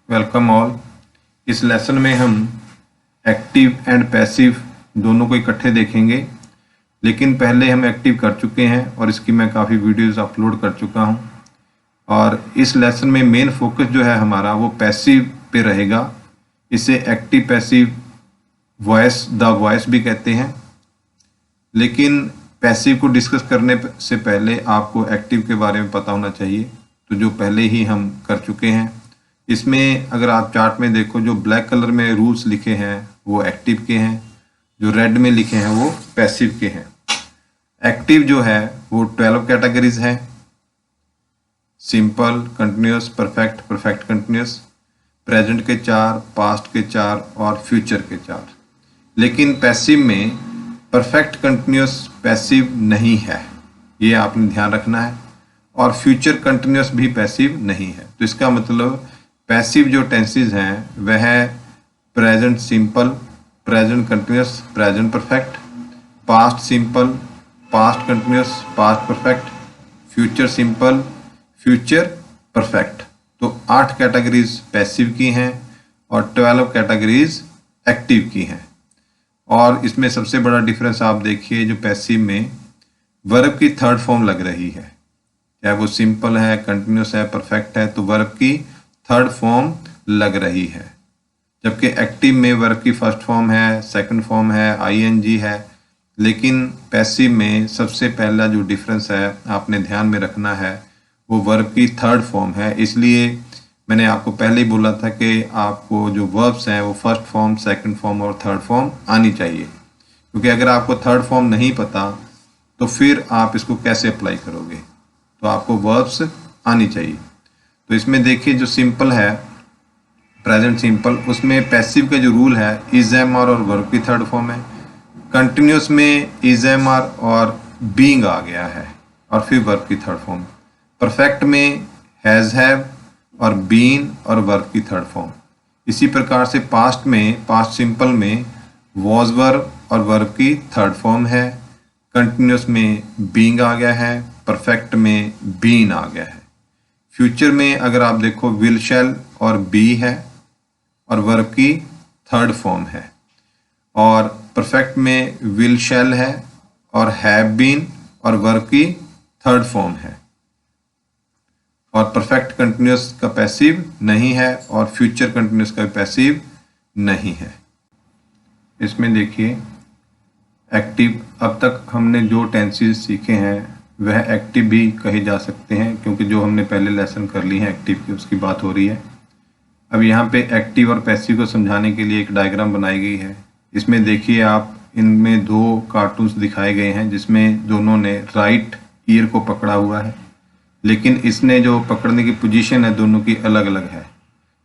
Welcome all. इस lesson में हम एक्टिव एंड पैसिव दोनों को इकट्ठे देखेंगे, लेकिन पहले हम एक्टिव कर चुके हैं और इसकी मैं काफ़ी वीडियोस अपलोड कर चुका हूं। और इस लेसन में मेन फोकस जो है हमारा वो पैसिव पे रहेगा। इसे एक्टिव पैसिव द वॉइस भी कहते हैं। लेकिन पैसिव को डिस्कस करने से पहले आपको एक्टिव के बारे में पता होना चाहिए, तो जो पहले ही हम कर चुके हैं। इसमें अगर आप चार्ट में देखो, जो ब्लैक कलर में रूल्स लिखे हैं वो एक्टिव के हैं, जो रेड में लिखे हैं वो पैसिव के हैं। एक्टिव जो है वो 12 कैटेगरीज हैं: simple, continuous, perfect, perfect continuous, present के 4, पास्ट के 4 और फ्यूचर के 4। लेकिन पैसिव में परफेक्ट कंटिन्यूस पैसिव नहीं है, ये आपने ध्यान रखना है। और फ्यूचर कंटिन्यूस भी पैसिव नहीं है। तो इसका मतलब पैसिव जो टेंसेस हैं वह है present simple, present continuous, present perfect, past simple, past continuous, past perfect, future simple, future perfect. तो 8 कैटेगरीज पैसिव की हैं और 12 कैटेगरीज एक्टिव की हैं। और इसमें सबसे बड़ा डिफरेंस आप देखिए, जो पैसिव में वर्ब की थर्ड फॉर्म लग रही है, चाहे वो सिंपल है, कंटिन्यूस है, परफेक्ट है, तो वर्ब की थर्ड फॉर्म लग रही है। जबकि एक्टिव में वर्ब की फर्स्ट फॉर्म है, सेकंड फॉर्म है, आईएनजी है। लेकिन पैसिव में सबसे पहला जो डिफरेंस है आपने ध्यान में रखना है वो वर्ब की थर्ड फॉर्म है। इसलिए मैंने आपको पहले ही बोला था कि आपको जो वर्ब्स हैं वो फर्स्ट फॉर्म, सेकंड फॉर्म और थर्ड फॉर्म आनी चाहिए, क्योंकि अगर आपको थर्ड फॉर्म नहीं पता तो फिर आप इसको कैसे अप्लाई करोगे। तो आपको वर्ब्स आनी चाहिए। तो इसमें देखिए, जो सिंपल है प्रेजेंट सिंपल, उसमें पैसिव का जो रूल है इज एम आर और वर्ब की थर्ड फॉर्म है। कंटिन्यूस में इज एम आर और बीइंग आ गया है और फिर वर्ब की थर्ड फॉर्म। परफेक्ट में हैज, हैव और बीन और वर्ब की थर्ड फॉर्म। इसी प्रकार से पास्ट में, पास्ट सिंपल में वॉज वर्ब और वर्ब की थर्ड फॉर्म है। कंटिन्यूस में बीइंग आ गया है, परफेक्ट में बीन आ गया है। फ्यूचर में अगर आप देखो विल, शैल और बी है और वर्ब की थर्ड फॉर्म है। और परफेक्ट में विल, शैल है और हैव बीन और वर्ब की थर्ड फॉर्म है। और परफेक्ट कंटिन्यूस का पैसिव नहीं है और फ्यूचर कंटिन्यूस का पैसिव नहीं है। इसमें देखिए एक्टिव, अब तक हमने जो टेंसेस सीखे हैं वह एक्टिव भी कहे जा सकते हैं, क्योंकि जो हमने पहले लेसन कर ली है एक्टिव की उसकी बात हो रही है। अब यहाँ पे एक्टिव और पैसिव को समझाने के लिए एक डायग्राम बनाई गई है। इसमें देखिए आप, इनमें 2 कार्टून्स दिखाए गए हैं जिसमें दोनों ने राइट ईयर को पकड़ा हुआ है, लेकिन इसने जो पकड़ने की पोजीशन है दोनों की अलग अलग है,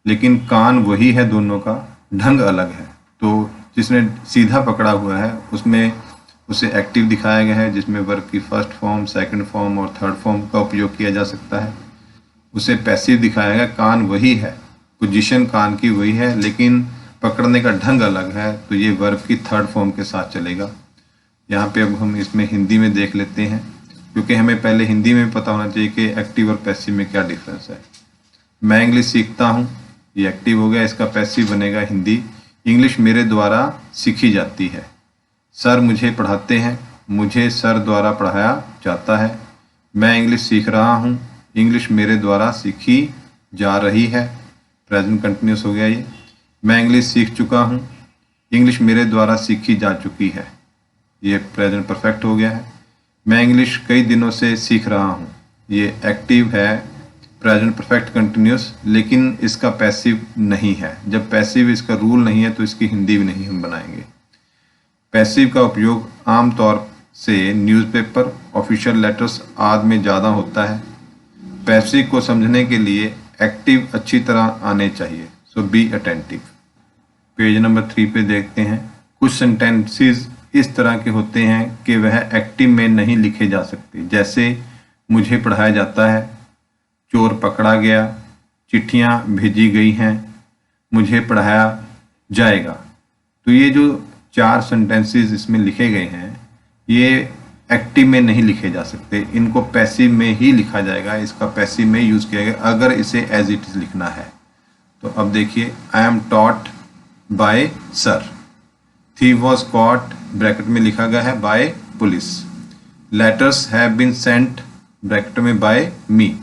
लेकिन कान वही है, दोनों का ढंग अलग है। तो जिसने सीधा पकड़ा हुआ है उसमें उसे एक्टिव दिखाया गया है, जिसमें वर्ब की फर्स्ट फॉर्म, सेकंड फॉर्म और थर्ड फॉर्म का उपयोग किया जा सकता है। उसे पैसिव दिखाया गया, कान वही है, पोजीशन कान की वही है, लेकिन पकड़ने का ढंग अलग है, तो ये वर्ब की थर्ड फॉर्म के साथ चलेगा। यहाँ पे अब हम इसमें हिंदी में देख लेते हैं, क्योंकि हमें पहले हिंदी में पता होना चाहिए कि एक्टिव और पैसिव में क्या डिफरेंस है। मैं इंग्लिश सीखता हूँ, ये एक्टिव हो गया, इसका पैसिव बनेगा हिंदी। इंग्लिश मेरे द्वारा सीखी जाती है। सर मुझे पढ़ाते हैं, मुझे सर द्वारा पढ़ाया जाता है। मैं इंग्लिश सीख रहा हूँ, इंग्लिश मेरे द्वारा सीखी जा रही है। प्रेजेंट कंटिन्यूस हो गया ये। मैं इंग्लिश सीख चुका हूँ, इंग्लिश मेरे द्वारा सीखी जा चुकी है, ये प्रेजेंट परफेक्ट हो गया है। मैं इंग्लिश कई दिनों से सीख रहा हूँ, ये एक्टिव है, प्रेजेंट परफेक्ट कंटिन्यूस, लेकिन इसका पैसिव नहीं है। जब पैसिव इसका रूल नहीं है तो इसकी हिंदी भी नहीं हम बनाएंगे। पैसिव का उपयोग आमतौर से न्यूज़पेपर, ऑफिशियल लेटर्स आदि में ज़्यादा होता है। पैसिव को समझने के लिए एक्टिव अच्छी तरह आने चाहिए, सो बी अटेंटिव। पेज नंबर 3 पे देखते हैं। कुछ सेंटेंसेस इस तरह के होते हैं कि वह एक्टिव में नहीं लिखे जा सकते, जैसे मुझे पढ़ाया जाता है, चोर पकड़ा गया, चिट्ठियाँ भेजी गई हैं, मुझे पढ़ाया जाएगा। तो ये जो 4 सेंटेंसेस इसमें लिखे गए हैं ये एक्टिव में नहीं लिखे जा सकते, इनको पैसिव में ही लिखा जाएगा। इसका पैसिव में यूज़ किया गया अगर इसे एज इट इज़ लिखना है। तो अब देखिए I am taught by sir. Thief was caught bracket में लिखा गया है by police. Letters have been sent bracket में by me.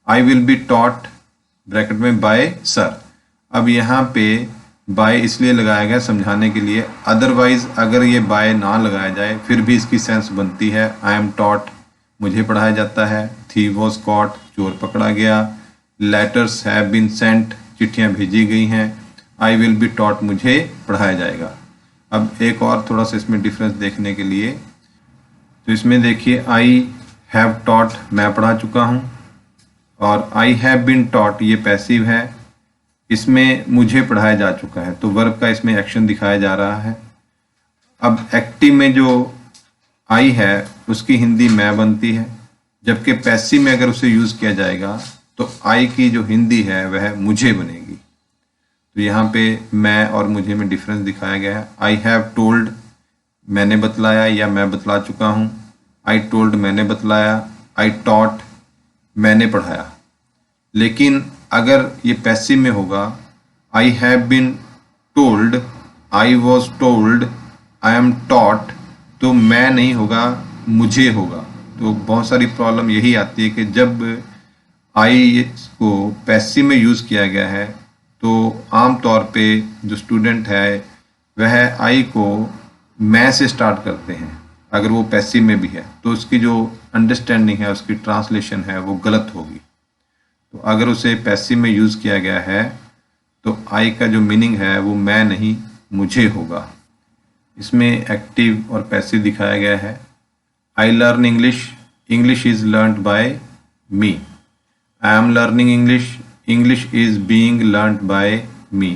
I will be taught bracket में बाय सर। अब यहाँ पे बाय इसलिए लगाया गया समझाने के लिए, अदरवाइज अगर ये बाय ना लगाया जाए फिर भी इसकी सेंस बनती है। आई एम टॉट मुझे पढ़ाया जाता है। थीव वॉज कॉट चोर पकड़ा गया। लेटर्स हैव बीन सेंट चिट्ठियाँ भेजी गई हैं। आई विल बी टॉट मुझे पढ़ाया जाएगा। अब एक और थोड़ा सा इसमें डिफरेंस देखने के लिए, तो इसमें देखिए आई हैव टॉट मैं पढ़ा चुका हूँ, और आई हैव बीन टॉट ये पैसिव है, इसमें मुझे पढ़ाया जा चुका है, तो वर्ब का इसमें एक्शन दिखाया जा रहा है। अब एक्टिव में जो आई है उसकी हिंदी मैं बनती है, जबकि पैसिव में अगर उसे यूज़ किया जाएगा तो आई की जो हिंदी है वह मुझे बनेगी। तो यहाँ पे मैं और मुझे में डिफरेंस दिखाया गया है। आई हैव टोल्ड मैंने बतलाया या मैं बतला चुका हूँ। आई टोल्ड मैंने बतलाया। आई टॉट मैंने पढ़ाया। लेकिन अगर ये पैसिव में होगा, I have been told, I was told, I am taught, तो मैं नहीं होगा मुझे होगा। तो बहुत सारी प्रॉब्लम यही आती है कि जब आई को पैसिव में यूज़ किया गया है तो आम तौर पे जो स्टूडेंट है वह आई को मैं से स्टार्ट करते हैं। अगर वो पैसिव में भी है तो उसकी जो अंडरस्टैंडिंग है, उसकी ट्रांसलेशन है, वो गलत होगी। तो अगर उसे पैसिव में यूज़ किया गया है तो आई का जो मीनिंग है वो मैं नहीं मुझे होगा। इसमें एक्टिव और पैसिव दिखाया गया है। I learn English, English is learned by me. I am learning English, English is being learned by me.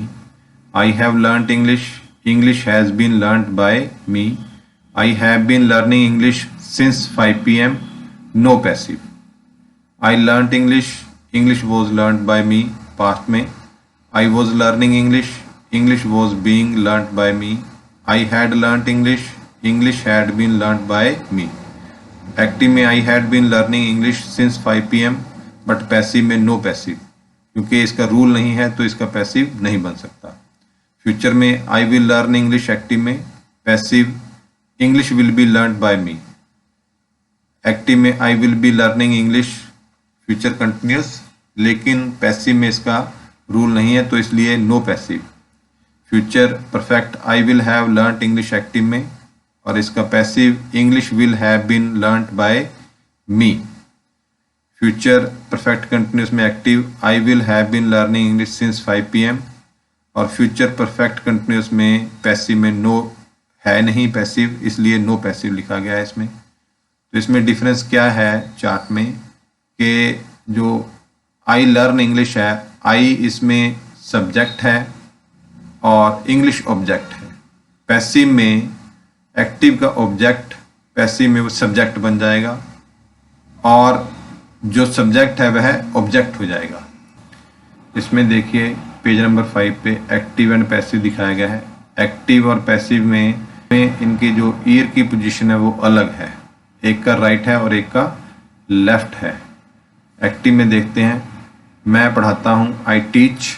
I have learned English, English has been learned by me. I have been learning English since 5 PM, no passive. I learned English, English was learned by me past में। I was learning English, English was being learned by me. I had learned English, English had been learned by me. Active में I had been learning English since 5 PM, but passive में no passive, क्योंकि इसका rule नहीं है तो इसका passive नहीं बन सकता। फ्यूचर में I will learn English active में, passive English will be learned by me. Active में I will be learning English future continuous, लेकिन पैसिव में इसका रूल नहीं है तो इसलिए no passive. Future perfect I will have learned English active में, और इसका passive English will have been learned by me. Future perfect continuous में active I will have been learning English since 5 PM, और future perfect continuous में passive में no है नहीं passive, इसलिए नो पैसिव लिखा गया है इसमें। तो इसमें डिफरेंस क्या है चार्ट में कि जो आई लर्न इंग्लिश है, आई इसमें सब्जेक्ट है और इंग्लिश ऑब्जेक्ट है। पैसिव में एक्टिव का ऑब्जेक्ट, पैसिव में वो सब्जेक्ट बन जाएगा और जो सब्जेक्ट है वह ऑब्जेक्ट हो जाएगा। इसमें देखिए पेज नंबर 5 पे एक्टिव एंड पैसिव दिखाया गया है। एक्टिव और पैसिव में इनकी जो ईयर की पोजीशन है वो अलग है, एक का राइट है और एक का लेफ्ट है। एक्टिव में देखते हैं मैं पढ़ाता हूँ, आई टीच,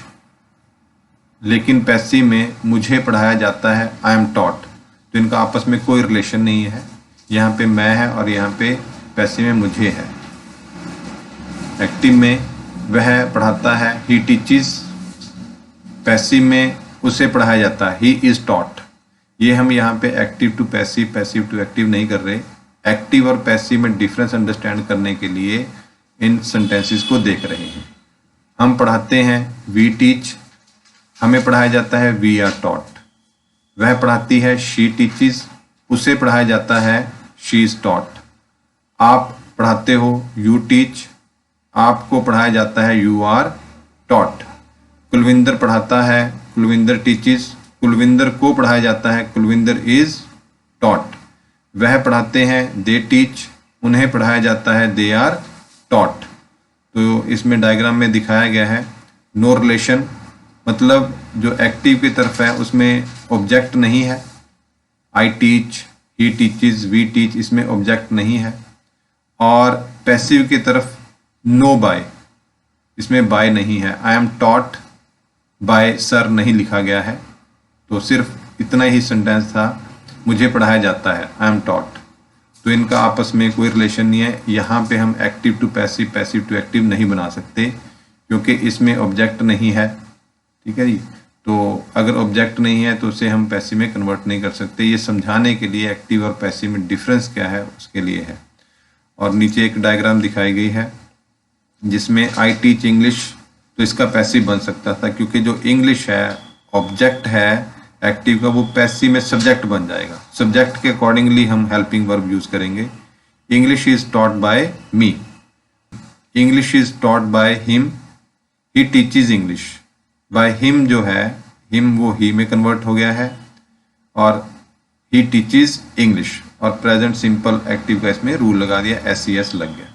लेकिन पैसिव में मुझे पढ़ाया जाता है, आई एम टॉट। तो इनका आपस में कोई रिलेशन नहीं है। यहाँ पे मैं है और यहाँ पे पैसिव में मुझे है। एक्टिव में वह पढ़ाता है, ही टीचिज, पैसिव में उसे पढ़ाया जाता है, ही इज़ टॉट। ये हम यहाँ पे active to passive, passive to active नहीं कर रहे। एक्टिव और पैसिव में डिफरेंस अंडरस्टैंड करने के लिए इन सेंटेंसेस को देख रहे हैं। हम पढ़ाते हैं, वी टीच, हमें पढ़ाया जाता है, वी आर टॉट। वह पढ़ाती है, शी टीचिज, उसे पढ़ाया जाता है, शी इज़ टॉट। आप पढ़ाते हो, यू टीच, आपको पढ़ाया जाता है, यू आर टॉट। कुलविंदर पढ़ाता है, कुलविंदर टीचिज, कुलविंदर को पढ़ाया जाता है, कुलविंदर इज टॉट। वह पढ़ाते हैं, दे टीच, उन्हें पढ़ाया जाता है, दे आर टॉट। तो इसमें डायग्राम में दिखाया गया है नो रिलेशन, मतलब जो एक्टिव की तरफ है उसमें ऑब्जेक्ट नहीं है। I teach, he teaches, we teach, इसमें ऑब्जेक्ट नहीं है। और पैसिव की तरफ नो बाय, इसमें बाय नहीं है। I am taught, by sir नहीं लिखा गया है, तो सिर्फ इतना ही सेंटेंस था, मुझे पढ़ाया जाता है, आई एम टॉट। तो इनका आपस में कोई रिलेशन नहीं है। यहाँ पे हम active to passive, passive to active नहीं बना सकते क्योंकि इसमें ऑब्जेक्ट नहीं है। ठीक है जी। तो अगर ऑब्जेक्ट नहीं है तो उसे हम पैसिव में कन्वर्ट नहीं कर सकते। ये समझाने के लिए एक्टिव और पैसिव में डिफरेंस क्या है उसके लिए है। और नीचे एक डायग्राम दिखाई गई है जिसमें आई टीच इंग्लिश, तो इसका पैसिव बन सकता था क्योंकि जो इंग्लिश है ऑब्जेक्ट है एक्टिव का, वो पैसिव में सब्जेक्ट बन जाएगा। सब्जेक्ट के अकॉर्डिंगली हम हेल्पिंग वर्ब यूज करेंगे। English is taught by me, English is taught by him, he teaches English. By him जो है, हिम वो ही में कन्वर्ट हो गया है और ही टीचेज इंग्लिश, और प्रेजेंट सिंपल एक्टिव का इसमें रूल लगा दिया, एस लग गया।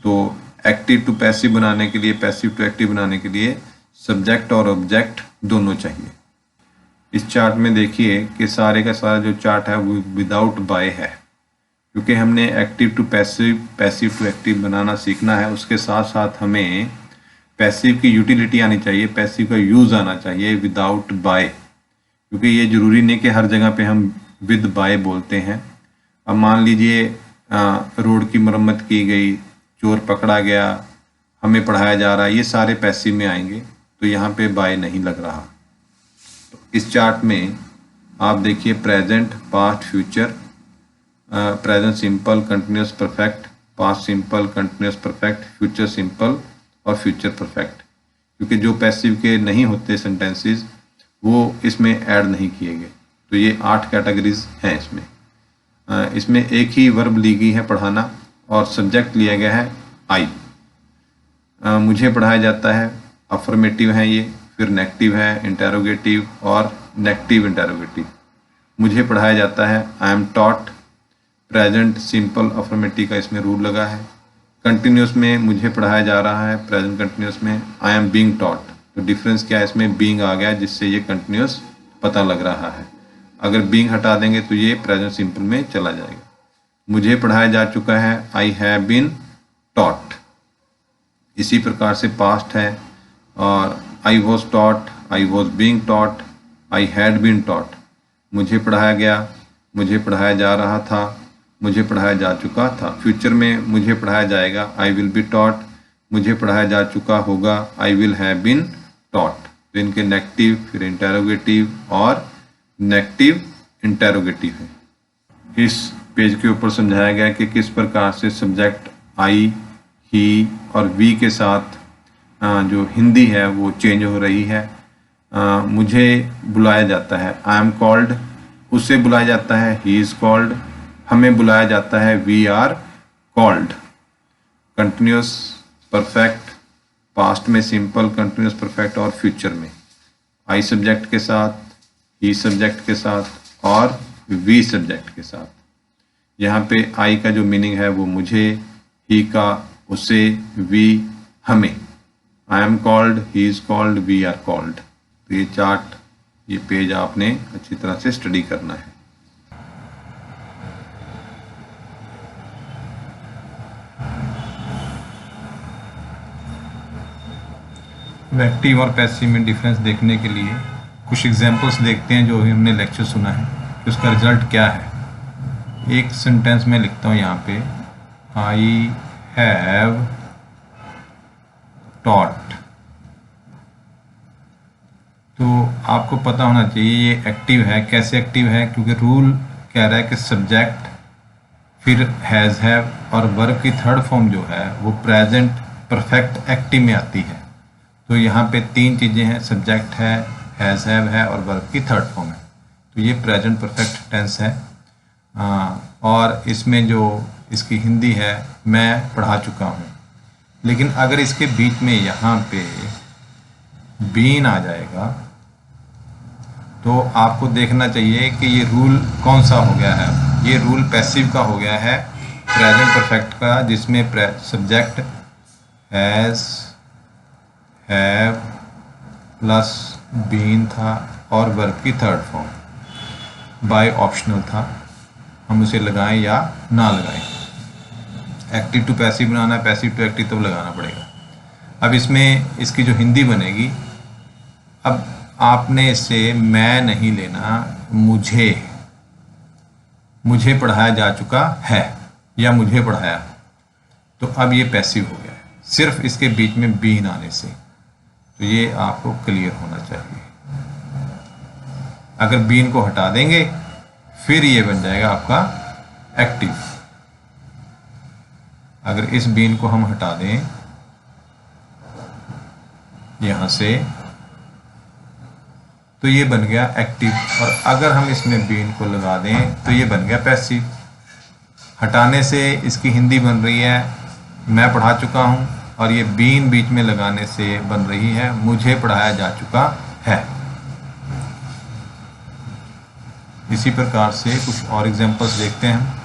तो एक्टिव टू पैसिव बनाने के लिए, पैसिव टू एक्टिव बनाने के लिए सब्जेक्ट और ऑब्जेक्ट दोनों चाहिए। इस चार्ट में देखिए कि सारे का सारा जो चार्ट है वो विदाउट बाय है, क्योंकि हमने active to passive, passive to active बनाना सीखना है। उसके साथ साथ हमें पैसिव की यूटिलिटी आनी चाहिए, पैसिव का यूज़ आना चाहिए विदाउट बाय, क्योंकि ये ज़रूरी नहीं कि हर जगह पे हम विद बाय बोलते हैं। अब मान लीजिए रोड की मरम्मत की गई, चोर पकड़ा गया, हमें पढ़ाया जा रहा है, ये सारे पैसिव में आएंगे, तो यहाँ पे बाय नहीं लग रहा। तो इस चार्ट में आप देखिए present, past, future, present simple, continuous perfect, past simple, continuous perfect, future simple और फ्यूचर परफेक्ट, क्योंकि जो पैसिव के नहीं होते सेंटेंसेस वो इसमें ऐड नहीं किए गए। तो ये 8 कैटेगरीज हैं इसमें। इसमें एक ही वर्ब ली गई है पढ़ाना, और सब्जेक्ट लिया गया है आई। मुझे पढ़ाया जाता है, अफर्मेटिव है ये, फिर नेगेटिव है, इंटेरोगेटिव और नेगेटिव इंटेरोगेटिव। मुझे पढ़ाया जाता है, I am taught, present simple affirmative का इसमें रूल लगा है। कंटिन्यूस में मुझे पढ़ाया जा रहा है, प्रेजेंट कंटिन्यूस में आई एम बीइंग टॉट। तो डिफरेंस क्या है, इसमें बीइंग आ गया जिससे ये कंटिन्यूस पता लग रहा है। अगर बीइंग हटा देंगे तो ये प्रेजेंट सिंपल में चला जाएगा। मुझे पढ़ाया जा चुका है, आई हैव बीन टॉट। इसी प्रकार से पास्ट है, और I was taught, I was being taught, I had been taught. मुझे पढ़ाया गया, मुझे पढ़ाया जा रहा था, मुझे पढ़ाया जा चुका था। फ्यूचर में मुझे पढ़ाया जाएगा, आई विल बी टॉट, मुझे पढ़ाया जा चुका होगा, I will have been taught. तो इनके नेगेटिव, फिर इंटेरोगेटिव और नेगेटिव इंटेरोगेटिव है। इस पेज के ऊपर समझाया गया कि किस प्रकार से सब्जेक्ट आई, ही और वी के साथ जो हिंदी है वो चेंज हो रही है। मुझे बुलाया जाता है, आई एम कॉल्ड, उससे बुलाया जाता है, ही इज़ कॉल्ड, हमें बुलाया जाता है, we are called. Continuous perfect, past में सिंपल, कंटिन्यूस परफेक्ट और फ्यूचर में आई सब्जेक्ट के साथ, ही सब्जेक्ट के साथ और वी सब्जेक्ट के साथ। यहाँ पे आई का जो मीनिंग है वो मुझे, ही का उसे, वी हमें। I am called, he is called, we are called. तो ये चार्ट, ये पेज आपने अच्छी तरह से स्टडी करना है। एक्टिव और पैसिव में डिफरेंस देखने के लिए कुछ एग्जांपल्स देखते हैं जो भी हमने लेक्चर सुना है कि उसका रिजल्ट क्या है। एक सेंटेंस में लिखता हूँ यहाँ पे, आई हैव टॉट। तो आपको पता होना चाहिए ये एक्टिव है। कैसे एक्टिव है, क्योंकि रूल कह रहा है कि सब्जेक्ट, फिर हैज़ हैव और वर्ब की थर्ड फॉर्म जो है वो प्रेजेंट परफेक्ट एक्टिव में आती है। तो यहाँ पे 3 चीज़ें हैं, सब्जेक्ट है, हैज़ हैव है और वर्ब की थर्ड फॉर्म है। तो ये प्रेजेंट परफेक्ट टेंस है। और इसमें जो इसकी हिंदी है, मैं पढ़ा चुका हूँ। लेकिन अगर इसके बीच में यहाँ पे बीन आ जाएगा तो आपको देखना चाहिए कि ये रूल कौन सा हो गया है। ये रूल पैसिव का हो गया है, प्रेजेंट परफेक्ट का, जिसमें subject has have plus been था और वर्ब की थर्ड फॉर्म बाय ऑप्शनल था, हम उसे लगाएं या ना लगाएं। एक्टिव टू पैसिव बनाना है, पैसिव टू एक्टिव तो लगाना पड़ेगा। अब इसमें इसकी जो हिंदी बनेगी, अब आपने इससे मैं नहीं लेना, मुझे पढ़ाया जा चुका है या मुझे पढ़ाया, तो अब ये पैसिव हो गया है सिर्फ इसके बीच में बीन आने से। तो ये आपको क्लियर होना चाहिए। अगर बीन को हटा देंगे फिर ये बन जाएगा आपका एक्टिव। अगर इस बीन को हम हटा दें यहां से तो ये बन गया एक्टिव, और अगर हम इसमें बीन को लगा दें तो ये बन गया पैसिव। हटाने से इसकी हिंदी बन रही है मैं पढ़ा चुका हूं, और ये बीन बीच में लगाने से बन रही है मुझे पढ़ाया जा चुका है। इसी प्रकार से कुछ और एग्जांपल्स देखते हैं।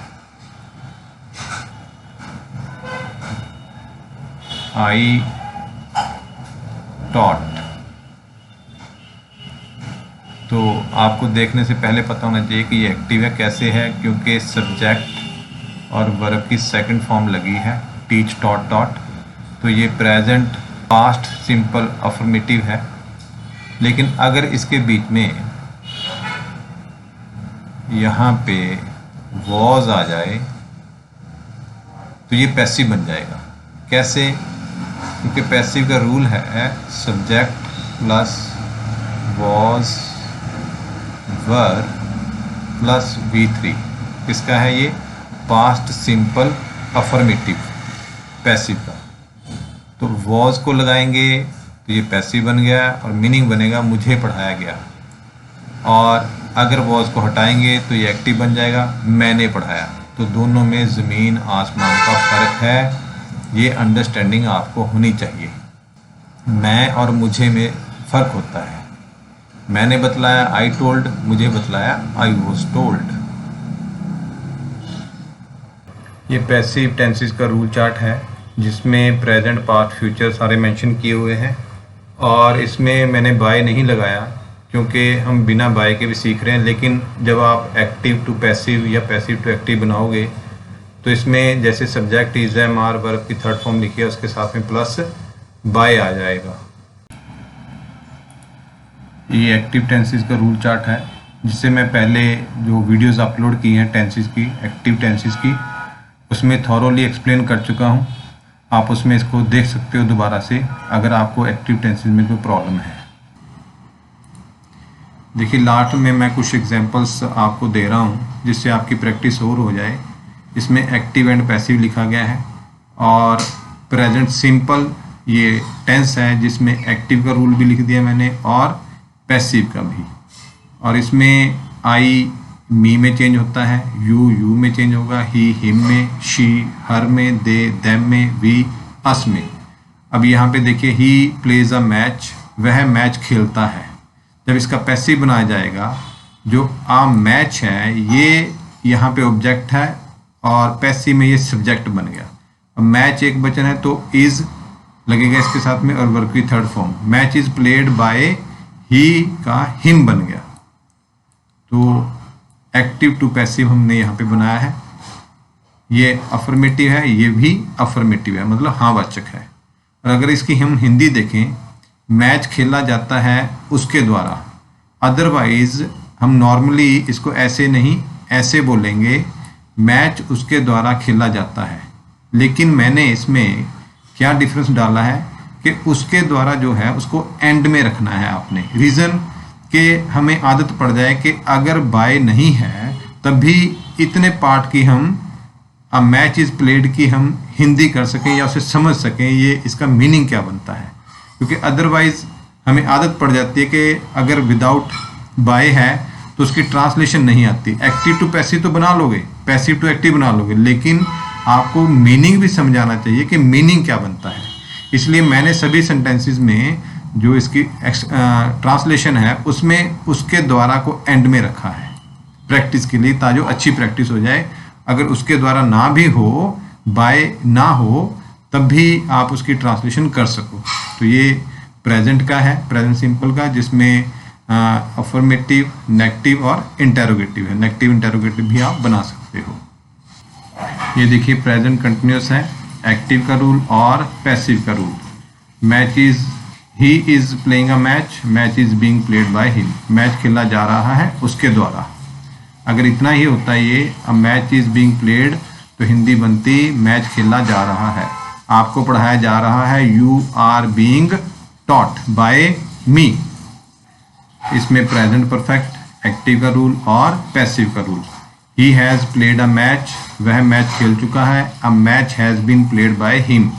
आई टॉट, तो आपको देखने से पहले पता होना चाहिए कि ये एक्टिव है। कैसे है? क्योंकि सब्जेक्ट और वर्ब की सेकंड फॉर्म लगी है टीच टॉट टॉट, तो ये प्रेजेंट पास्ट सिंपल अफर्मेटिव है। लेकिन अगर इसके बीच में यहाँ पे वॉज आ जाए तो ये पैसिव बन जाएगा। कैसे? क्योंकि पैसिव का रूल है subject plus was were plus V3। किसका है ये? पास्ट सिंपल अफर्मेटिव पैसिव का। तो वॉज को लगाएंगे तो ये पैसिव बन गया और मीनिंग बनेगा मुझे पढ़ाया गया, और अगर वॉज को हटाएंगे तो ये एक्टिव बन जाएगा मैंने पढ़ाया। तो दोनों में ज़मीन आसमान का फ़र्क है, ये अंडरस्टैंडिंग आपको होनी चाहिए। मैं और मुझे में फ़र्क होता है। मैंने बतलाया आई टोल्ड, मुझे बतलाया आई वॉज टोल्ड। ये पैसिव टेंसेस का रूल चार्ट है जिसमें प्रेजेंट पास्ट फ्यूचर सारे मेंशन किए हुए हैं, और इसमें मैंने बाय नहीं लगाया क्योंकि हम बिना बाय के भी सीख रहे हैं। लेकिन जब आप एक्टिव टू पैसिव या पैसिव टू एक्टिव बनाओगे तो इसमें जैसे subject is am are verb की थर्ड फॉर्म लिखी है उसके साथ में प्लस बाय आ जाएगा। ये एक्टिव टेंसेस का रूल चार्ट है जिससे मैं पहले जो वीडियोस अपलोड की हैं टेंसेस की, एक्टिव टेंसेस की, उसमें थॉरोली एक्सप्लेन कर चुका हूँ। आप उसमें इसको देख सकते हो दोबारा से अगर आपको एक्टिव टेंसेस में कोई प्रॉब्लम है। देखिए लास्ट में मैं कुछ एग्जांपल्स आपको दे रहा हूँ जिससे आपकी प्रैक्टिस और हो जाए। इसमें एक्टिव एंड पैसिव लिखा गया है, और प्रेजेंट सिंपल ये टेंस है जिसमें एक्टिव का रूल भी लिख दिया मैंने और पैसिव का भी। और इसमें आई मी में चेंज होता है, यू में चेंज होगा, ही हिम में, शी हर में, दे देम में, वी अस में। अब यहाँ पे देखिए ही प्लेज अ मैच, वह मैच खेलता है। जब इसका पैसिव बनाया जाएगा जो आ मैच है ये यहाँ पे ऑब्जेक्ट है और पैसिव में ये सब्जेक्ट बन गया। अब मैच एक वचन है तो इज लगेगा इसके साथ में और वर्ब की third form. Match is played by he का हिम बन गया। तो एक्टिव टू पैसिव हमने यहाँ पे बनाया है। ये अफर्मेटिव है, ये भी अफर्मेटिव है, मतलब हाँ वाचक है। और अगर इसकी हम हिंदी देखें, मैच खेला जाता है उसके द्वारा। अदरवाइज हम नॉर्मली इसको ऐसे नहीं ऐसे बोलेंगे, मैच उसके द्वारा खेला जाता है। लेकिन मैंने इसमें क्या डिफरेंस डाला है कि उसके द्वारा जो है उसको एंड में रखना है आपने। रीज़न कि हमें आदत पड़ जाए कि अगर बाय नहीं है तब भी इतने पार्ट की हम अ मैच इज प्लेड की हम हिंदी कर सकें या उसे समझ सकें ये इसका मीनिंग क्या बनता है। क्योंकि अदरवाइज हमें आदत पड़ जाती है कि अगर विदाउट बाय है तो उसकी ट्रांसलेशन नहीं आती। एक्टिव टू पैसिव तो बना लोगे, पैसिव टू एक्टिव बना लोगे, लेकिन आपको मीनिंग भी समझाना चाहिए कि मीनिंग क्या बनता है। इसलिए मैंने सभी सेंटेंसेस में जो इसकी ट्रांसलेशन है उसमें उसके द्वारा को एंड में रखा है प्रैक्टिस के लिए, ताकि अच्छी प्रैक्टिस हो जाए। अगर उसके द्वारा ना भी हो, बाय ना हो, तब भी आप उसकी ट्रांसलेशन कर सको। तो ये प्रेजेंट का है, प्रेजेंट सिंपल का, जिसमें अफर्मेटिव, नेगेटिव और इंटेरोगेटिव है। नेगेटिव इंटेरोगेटिव भी आप बना सकते हो। ये देखिए प्रेजेंट कंटिन्यूस है, एक्टिव का रूल और पैसिव का rule. Match is he is playing a match, match is being played by him, match खेला जा रहा है उसके द्वारा। अगर इतना ही होता ये a match is being played तो हिंदी बनती मैच खेला जा रहा है, आपको पढ़ाया जा रहा है, you are being taught by me. इसमें प्रेजेंट परफेक्ट, एक्टिव का रूल और पैसिव का rule. He has played a match, वह मैच खेल चुका है, a match has been played by him,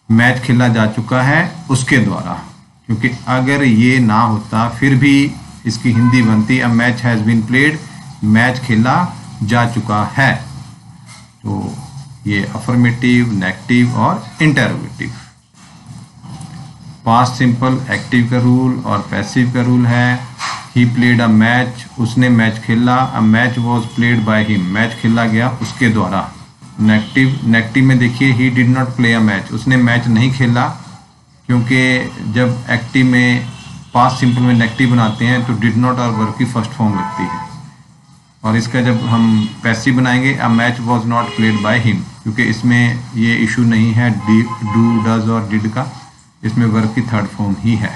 match खेला जा चुका है उसके द्वारा। क्योंकि अगर ये ना होता फिर भी इसकी हिंदी बनती a match has been played, match खेला जा चुका है। तो ये अफर्मेटिव, नेगेटिव और इंटरोगेटिव। पास्ट सिंपल एक्टिव का रूल और पैसिव का रूल है। ही प्लेड अ मैच, उसने मैच खेला, a match was played by him, match खेला गया उसके द्वारा। नेगेटिव में देखिए he did not play a match, उसने मैच नहीं खेला, क्योंकि जब एक्टिव में पास्ट सिंपल में नेगेटिव बनाते हैं तो डिड नॉट और वर्ब की फर्स्ट फॉर्म लगती है। और इसका जब हम पैसिव बनाएंगे अ match was not played by him, क्योंकि इसमें ये इशू नहीं है डू, डज और डिड का, इसमें वर्ब की थर्ड फॉर्म ही है।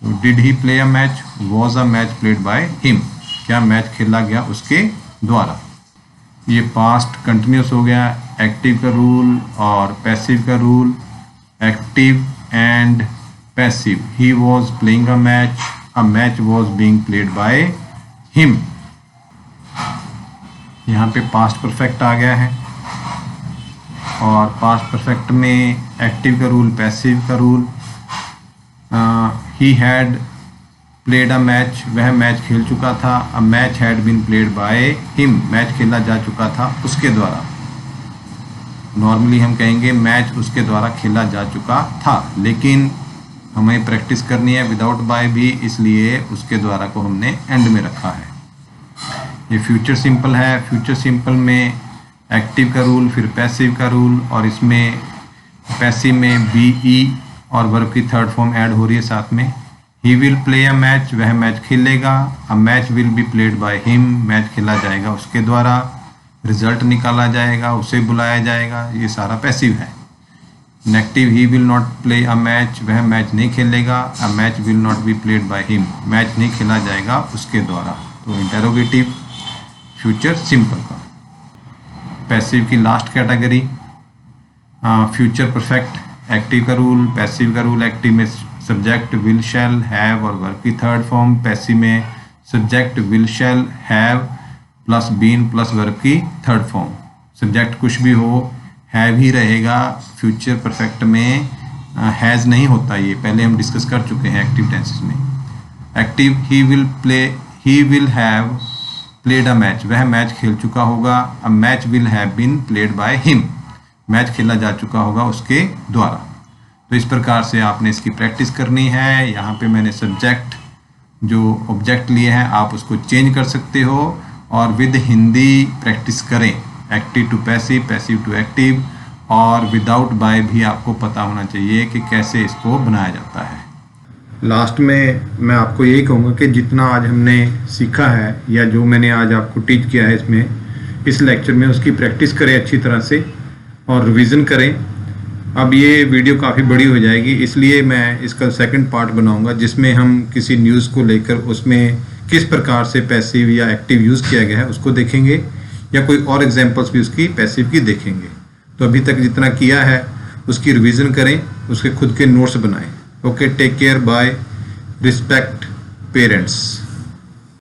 तो did he play a match, was a match played by him, क्या मैच खेला गया उसके द्वारा। ये पास्ट कंटिन्यूस हो गया, एक्टिव का रूल और पैसिव का rule. Active and passive, he was playing a match was being played by him. यहाँ पे पास्ट परफेक्ट आ गया है और पास्ट परफेक्ट में एक्टिव का रूल, पैसिव का rule. He had played a match, वह मैच खेल चुका था, a match had been played by him, match खेला जा चुका था उसके द्वारा। नॉर्मली हम कहेंगे मैच उसके द्वारा खेला जा चुका था, लेकिन हमें प्रैक्टिस करनी है विदाउट बाय भी, इसलिए उसके द्वारा को हमने एंड में रखा है। ये फ्यूचर सिंपल है। फ्यूचर सिंपल में एक्टिव का रूल, फिर पैसिव का रूल, और इसमें पैसिव में बी ई और वर्ब की थर्ड फॉर्म ऐड हो रही है साथ में। He will play a match, वह मैच खेलेगा, a match will be played by him, match खेला जाएगा उसके द्वारा। रिजल्ट निकाला जाएगा, उसे बुलाया जाएगा, ये सारा पैसिव है। Negative, he will not play a match, वह मैच नहीं खेलेगा, a match will not be played by him, match नहीं खेला जाएगा उसके द्वारा। तो इंटेरोगेटिव फ्यूचर सिंपल का। पैसिव की last category future perfect, active का रूल, पैसिव का रूल। एक्टिव में सब्जेक्ट विल, शैल, हैव और वर्ब की थर्ड फॉर्म। पैसिव में subject will, shall, have plus been plus verb की थर्ड फॉर्म। सब्जेक्ट कुछ भी हो, हैव ही रहेगा। फ्यूचर परफेक्ट में हैज़ नहीं होता, ये पहले हम डिस्कस कर चुके हैं एक्टिव टेंसेस में। Active, he will have played a match, वह मैच खेल चुका होगा, a match will have been played by him, match खेला जा चुका होगा उसके द्वारा। तो इस प्रकार से आपने इसकी प्रैक्टिस करनी है। यहाँ पे मैंने सब्जेक्ट जो ऑब्जेक्ट लिए हैं आप उसको चेंज कर सकते हो और विद हिंदी प्रैक्टिस करें, active to passive, passive to active, और विदाउट बाय भी आपको पता होना चाहिए कि कैसे इसको बनाया जाता है। लास्ट में मैं आपको यही कहूँगा कि जितना आज हमने सीखा है या जो मैंने आज आपको टीच किया है इसमें, इस लेक्चर में उसकी प्रैक्टिस करें अच्छी तरह से और रिवीजन करें। अब ये वीडियो काफ़ी बड़ी हो जाएगी, इसलिए मैं इसका सेकंड पार्ट बनाऊंगा जिसमें हम किसी न्यूज़ को लेकर उसमें किस प्रकार से पैसिव या एक्टिव यूज़ किया गया है उसको देखेंगे, या कोई और एग्जांपल्स भी उसकी पैसिव की देखेंगे। तो अभी तक जितना किया है उसकी रिवीजन करें, उसके खुद के नोट्स बनाएं। Okay, take care, bye, respect parents.